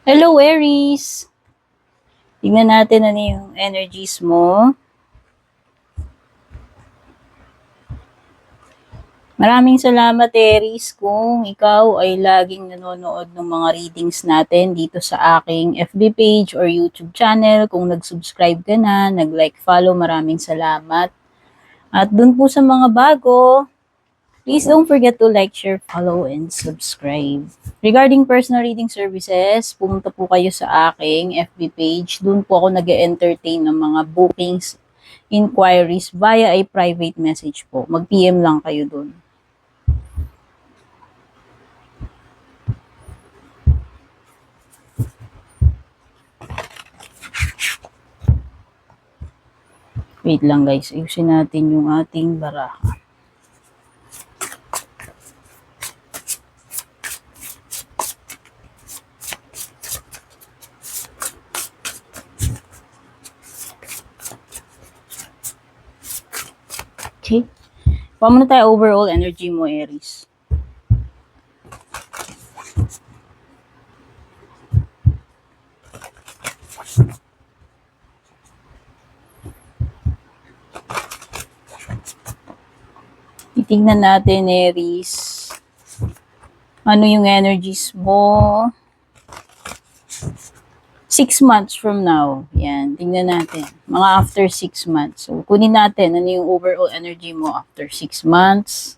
Hello, Aries! Tingnan natin ano yung energies mo. Maraming salamat, Aries, kung ikaw ay laging nanonood ng mga readings natin dito sa aking FB page or YouTube channel. Kung nag-subscribe ka na, nag-like, follow, maraming salamat. At dun po sa mga bago, please don't forget to like, share, follow, and subscribe. Regarding personal reading services, pumunta po kayo sa aking FB page. Doon po ako nag-entertain ng mga bookings, inquiries via a private message po. Mag-PM lang kayo doon. Wait lang guys, ayusin natin yung ating baraha. Okay. Paano tayo overall energy mo, Aries? Titingnan natin, Aries. Ano yung energies mo? 6 months from now. Yan, tingnan natin. Mga after 6 months. So, kunin natin ano yung overall energy mo after 6 months.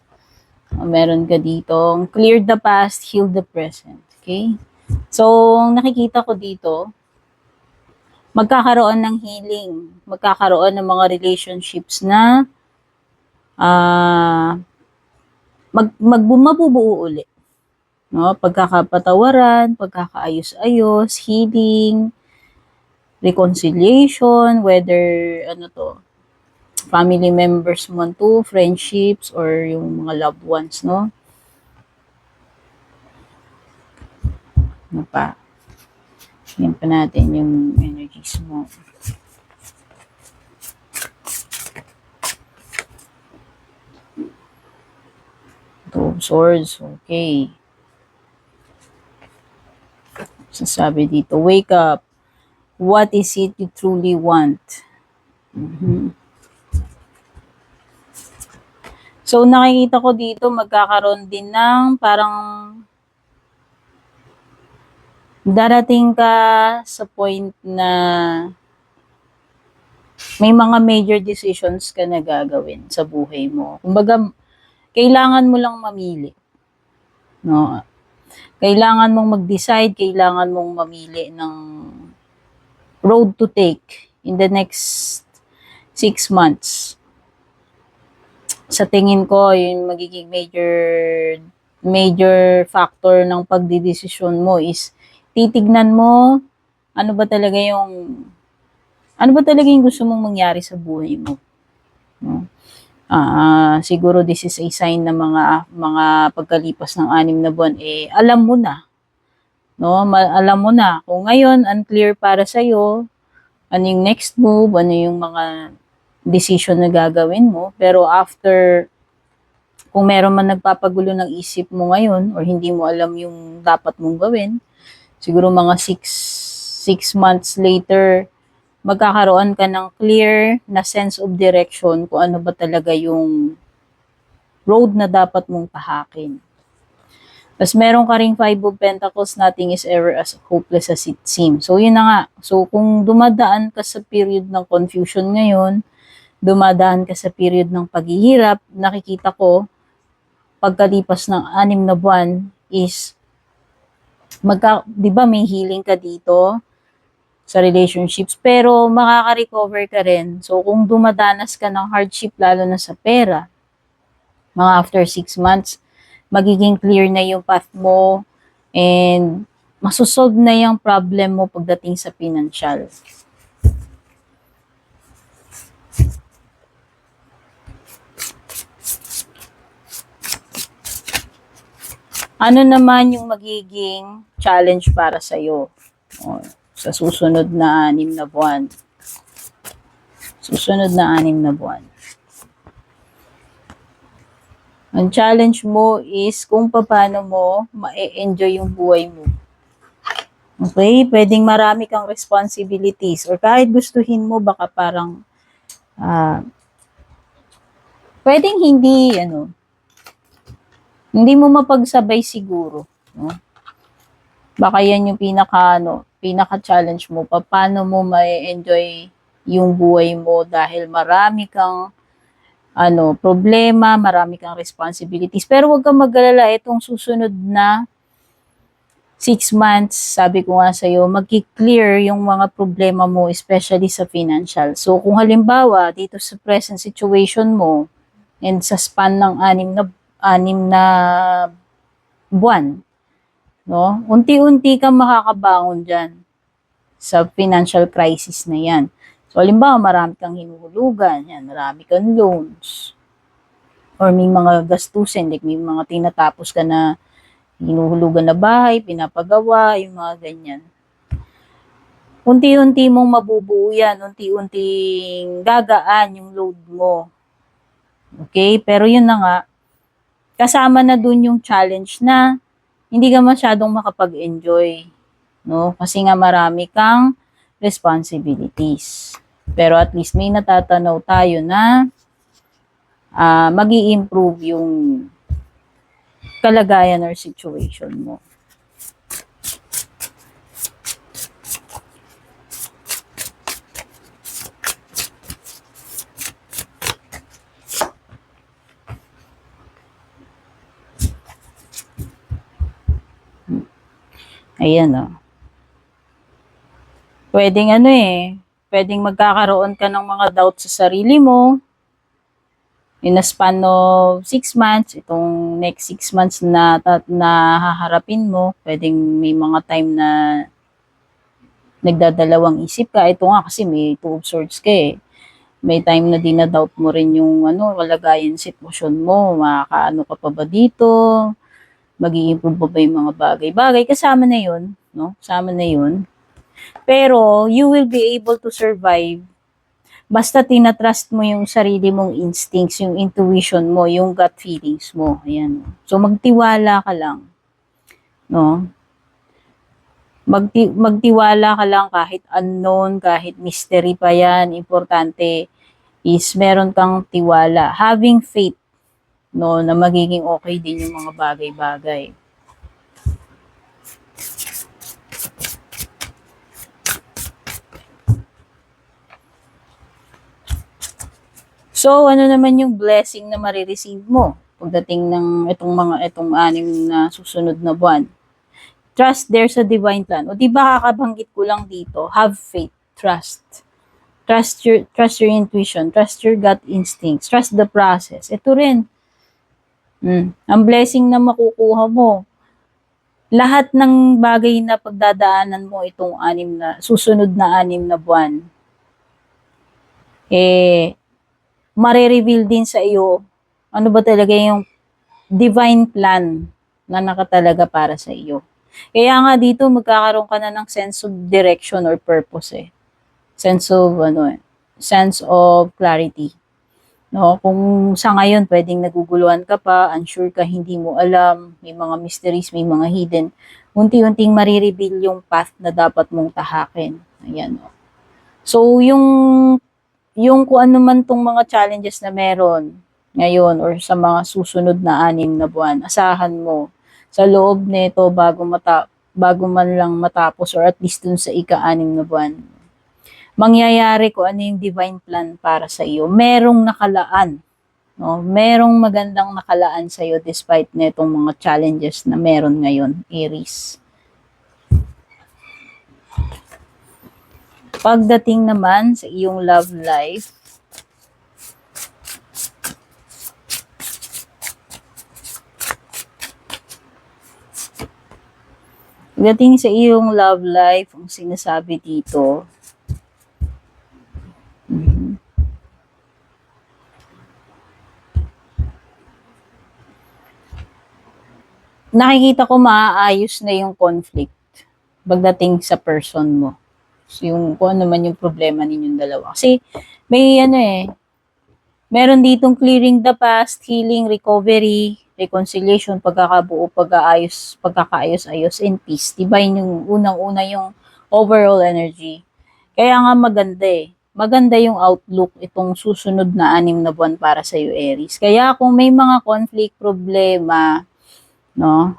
Meron ka dito. Clear the past, heal the present. Okay? So, nakikita ko dito, magkakaroon ng healing. Magkakaroon ng mga relationships na mabubuo ulit. No? Pagkakapatawaran, pagkakaayos-ayos, healing, reconciliation, whether family members mo to, friendships, or yung mga loved ones, no? Ano pa? Yan pa natin yung energies mo. Two of Swords, okay. Sasabi dito, wake up. What is it you truly want? So, nakikita ko dito, magkakaroon din ng parang darating ka sa point na may mga major decisions ka na gagawin sa buhay mo. Kumbaga, kailangan mo lang mamili. No? Kailangan mong mag-decide, kailangan mong mamili ng road to take in the next 6 months. Sa tingin ko, yung magiging major factor ng pagdidesisyon mo is titignan mo ano ba talaga yung gusto mong mangyari sa buhay mo. No? Siguro this is a sign na mga pagkalipas ng 6 na buwan, alam mo na. No? Alam mo na. Kung ngayon, unclear para sa'yo, ano yung next move, ano yung mga decision na gagawin mo. Pero after, kung meron man nagpapagulo ng isip mo ngayon, or hindi mo alam yung dapat mong gawin, siguro mga 6 months later, magkakaroon ka ng clear na sense of direction kung ano ba talaga yung road na dapat mong tahakin. Tapos meron ka ring 5 of Pentacles, nothing is ever as hopeless as it seems. So yun na nga. So kung dumadaan ka sa period ng confusion ngayon, dumadaan ka sa period ng paghihirap, nakikita ko, pagkalipas ng 6 na buwan is, di ba may healing ka dito sa relationships, pero makaka-recover ka rin. So, kung dumadanas ka ng hardship, lalo na sa pera, mga after 6 months, magiging clear na yung path mo and masosolve na yung problem mo pagdating sa financial. Ano naman yung magiging challenge para sa'yo? Sa susunod na 6 na buwan. Susunod na 6 na buwan. Ang challenge mo is kung paano mo ma-enjoy yung buhay mo. Okay? Pwedeng marami kang responsibilities or kahit gustuhin mo baka parang ah, pwedeng hindi mo mapagsabay siguro, no? Baka yan yung pinaka-challenge mo, paano mo ma-enjoy yung buhay mo dahil marami kang problema, marami kang responsibilities. Pero huwag kang mag-alala, itong susunod na 6 months, sabi ko nga sa'yo, magki-clear yung mga problema mo, especially sa financial. So, kung halimbawa, dito sa present situation mo, and sa span ng 6 na buwan, no? Unti-unti kang makakabangon dyan sa financial crisis na yan. So, halimbawa, marami kang hinuhulugan, yan, marami kang loans, or may mga gastusin, like may mga tinatapos ka na hinuhulugan na bahay, pinapagawa, yung mga ganyan. Unti-unti mong mabubuo yan, unti-unting gagaan yung load mo. Okay? Pero yun na nga, kasama na dun yung challenge na hindi ka masyadong makapag-enjoy. No? Kasi nga marami kang responsibilities. Pero at least may natatanaw tayo na mag-i-improve yung kalagayan or situation mo. Ayan o. Pwedeng magkakaroon ka ng mga doubt sa sarili mo in a span of 6 months, itong next 6 months na haharapin mo, pwedeng may mga time na nagdadalawang isip ka. Ito nga kasi may 2 of swords ka eh. May time na dinadoubt mo rin yung kalagayan, sitwasyon mo, makakaano ka pa ba dito, mag-i-improve pa ba yung mga bagay-bagay, kasama na yun, no? Kasama na yun. Pero, you will be able to survive basta tinatrust mo yung sarili mong instincts, yung intuition mo, yung gut feelings mo. Ayan. So, magtiwala ka lang. No? Magtiwala ka lang kahit unknown, kahit mystery pa yan. Importante is meron kang tiwala. Having faith, no, na magiging okay din yung mga bagay-bagay. So, ano naman yung blessing na marireceive mo pagdating ng itong 6 na susunod na buwan? Trust there's a divine plan. O di ba kakabanggit ko lang dito, have faith, trust. Trust your intuition, trust your gut instincts, trust the process. Ito rin. Ang blessing na makukuha mo, lahat ng bagay na pagdadaanan mo itong susunod na 6 na buwan, mare-reveal din sa iyo ano ba talaga yung divine plan na nakatalaga para sa iyo. Kaya nga dito magkakaroon ka na ng sense of direction or purpose eh. Sense of clarity. No, kung sa ngayon pwedeng naguguluhan ka pa, unsure ka, hindi mo alam, may mga mysteries, may mga hidden, unti-unting marireveal yung path na dapat mong tahakin. Ayan. So, yung kung ano man tong mga challenges na meron ngayon or sa mga susunod na 6 na buwan, asahan mo sa loob nito bago man lang matapos or at least dun sa ika-6 na buwan, mangyayari kung ano yung divine plan para sa iyo. Merong nakalaan, no? Merong magandang nakalaan sa iyo despite netong mga challenges na meron ngayon, Aries. Pagdating naman sa iyong love life, ang sinasabi dito, nakikita ko maaayos na yung conflict pagdating sa person mo. So, yung kung ano man yung problema ninyong dalawa. Kasi may meron ditong clearing the past, healing, recovery, reconciliation, pagkakabuo, pagkakaayos-ayos, and peace. Diba yun yung unang-una yung overall energy. Kaya nga maganda eh. Maganda yung outlook itong susunod na 6 na buwan para sa iyo, Aries. Kaya kung may mga conflict, problema, no?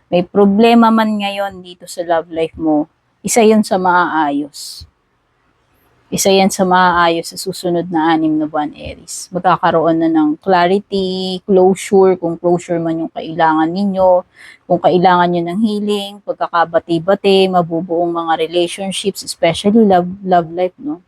May problema man ngayon dito sa love life mo, isa yun sa maaayos. Isa yan sa maaayos sa susunod na 6 na buwan, Aries. Magkakaroon na ng clarity, closure, kung closure man yung kailangan ninyo, kung kailangan nyo ng healing, pagkakabati-bati, mabubuong mga relationships, especially love life, no?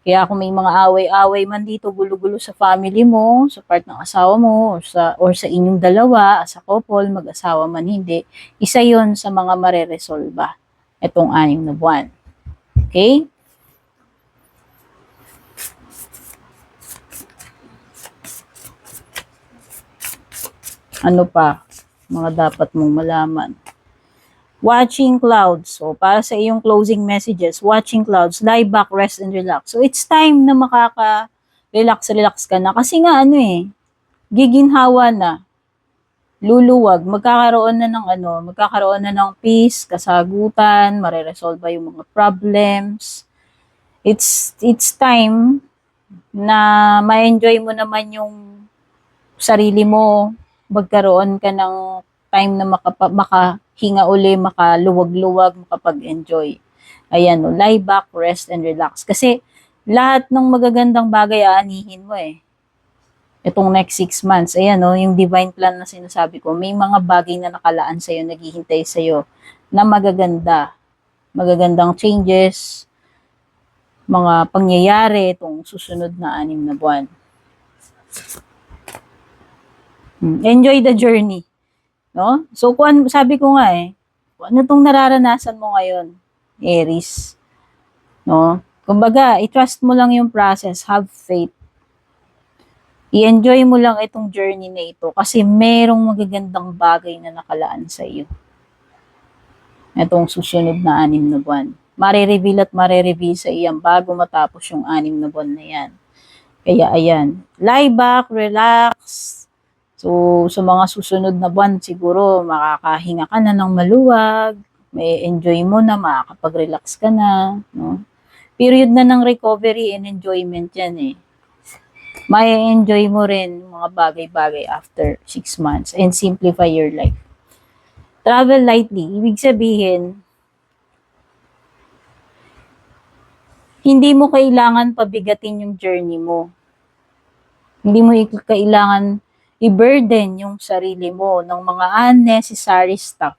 Kaya kung may mga away-away man dito, gulo-gulo sa family mo, sa part ng asawa mo, or sa inyong dalawa, sa couple, mag-asawa man hindi, isa yon sa mga mareresolba itong 6 na buwan. Okay? Ano pa mga dapat mong malaman? Watching clouds. So, para sa iyong closing messages, watching clouds, lie back, rest, and relax. So, it's time na makaka-relax ka na. Kasi nga, giginhawa na, luluwag, magkakaroon na ng peace, kasagutan, mareresolve yung mga problems. It's time na ma-enjoy mo naman yung sarili mo, magkaroon ka ng time na makahinga uli, makaluwag-luwag, makapag-enjoy. Ayan, lie back, rest, and relax. Kasi lahat ng magagandang bagay aanihin mo eh. Itong next 6 months, ayan yung divine plan na sinasabi ko, may mga bagay na nakalaan sa'yo, naghihintay sa'yo, na magagandang changes, mga pangyayari itong susunod na 6 na buwan. Enjoy the journey. No? So, sabi ko nga kung ano itong nararanasan mo ngayon, Aries. No? Kumbaga, i-trust mo lang yung process, have faith. I-enjoy mo lang itong journey na ito kasi merong magagandang bagay na nakalaan sa iyo. Itong susunod na 6 na buwan. Marireveal sa iyang bago matapos yung 6 na buwan na yan. Kaya ayan, lie back, relax. So, sa mga susunod na buwan, siguro makakahinga ka na ng maluwag, may enjoy mo na, makakapag-relax ka na, no? Period na ng recovery and enjoyment yan eh. May enjoy mo rin mga bagay-bagay after 6 months and simplify your life. Travel lightly, ibig sabihin, hindi mo kailangan pabigatin yung journey mo. Hindi mo kailangan i-burden yung sarili mo ng mga unnecessary stuff.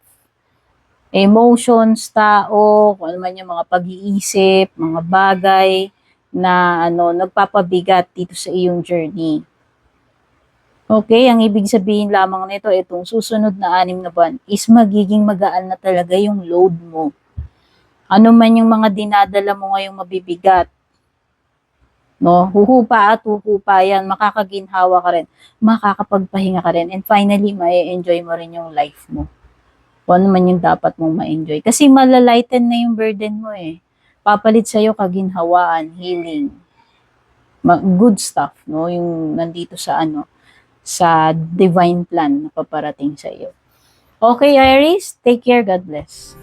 Emotions, tao, kung ano man yung mga pag-iisip, mga bagay na nagpapabigat dito sa iyong journey. Okay, ang ibig sabihin lamang nito, itong susunod na 6 na buwan is magiging magaan na talaga yung load mo. Ano man yung mga dinadala mo ngayong mabibigat, no? Huhupa yan, makakaginhawa ka rin, makakapagpahinga ka rin, and finally, ma-enjoy mo rin yung life mo. Kung ano man yung dapat mong ma-enjoy. Kasi malalighten na yung burden mo eh. Papalit sa'yo kaginhawaan, healing, good stuff, no? Yung nandito sa divine plan na paparating sa iyo. Okay, Aries, take care, God bless.